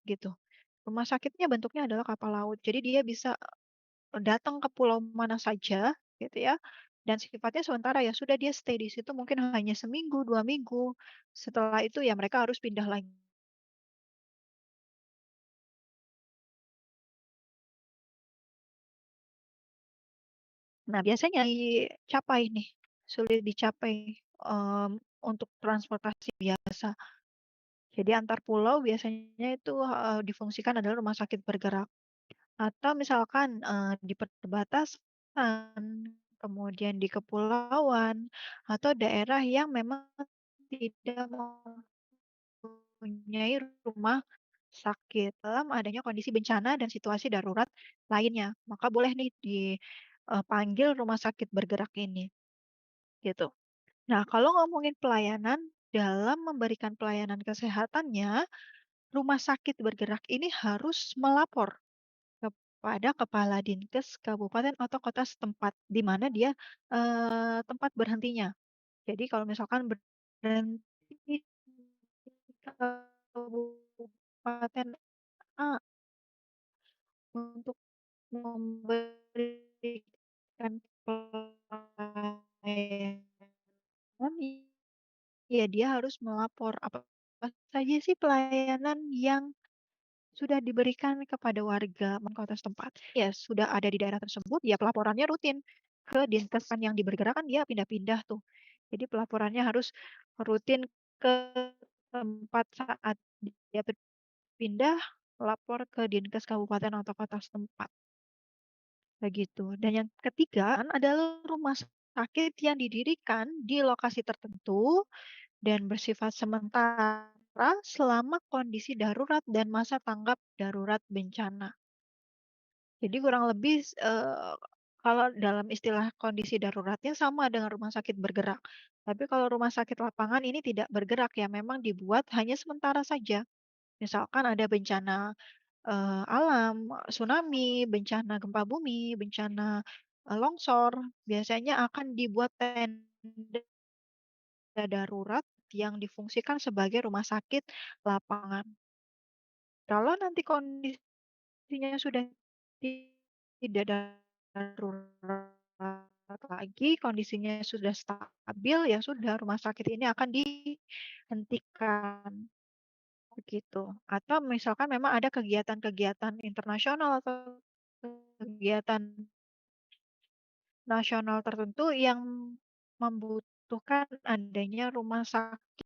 gitu. Rumah sakitnya bentuknya adalah kapal laut, jadi dia bisa, datang ke pulau mana saja gitu ya, dan sifatnya sementara ya sudah dia stay di situ mungkin hanya seminggu, 2 minggu, setelah itu ya mereka harus pindah lagi. Nah biasanya dicapai nih, sulit dicapai, untuk transportasi biasa. Jadi antar pulau biasanya itu, difungsikan adalah rumah sakit bergerak. Atau misalkan, di perbatasan, kemudian di kepulauan, atau daerah yang memang tidak mempunyai rumah sakit dalam adanya kondisi bencana dan situasi darurat lainnya. Maka boleh nih dipanggil rumah sakit bergerak ini, gitu. Nah, kalau ngomongin pelayanan, dalam memberikan pelayanan kesehatannya, rumah sakit bergerak ini harus melapor kepada kepala dinkes kabupaten atau kota setempat, di mana dia, tempat berhentinya. Jadi kalau misalkan berhenti di kabupaten A untuk memberikan pelayanan, ya dia harus melapor apa saja sih pelayanan yang sudah diberikan kepada warga kota setempat. Ya sudah ada di daerah tersebut, ya pelaporannya rutin ke dinkes kan yang dibergerakan dia pindah-pindah tuh. Jadi pelaporannya harus rutin ke tempat saat dia berpindah, lapor ke dinkes kabupaten atau kota setempat, begitu. Dan yang ketiga kan adalah rumah sakit yang didirikan di lokasi tertentu dan bersifat sementara selama kondisi darurat dan masa tanggap darurat bencana. Jadi kurang lebih, kalau dalam istilah kondisi daruratnya sama dengan rumah sakit bergerak. Tapi kalau rumah sakit lapangan ini tidak bergerak ya, memang dibuat hanya sementara saja. Misalkan ada bencana, alam, tsunami, bencana gempa bumi, bencana, longsor, biasanya akan dibuat tenda darurat yang difungsikan sebagai rumah sakit lapangan. Kalau nanti kondisinya sudah tidak darurat lagi, kondisinya sudah stabil, ya sudah rumah sakit ini akan dihentikan, begitu. Atau misalkan memang ada kegiatan-kegiatan internasional atau kegiatan nasional tertentu yang membutuhkan adanya rumah sakit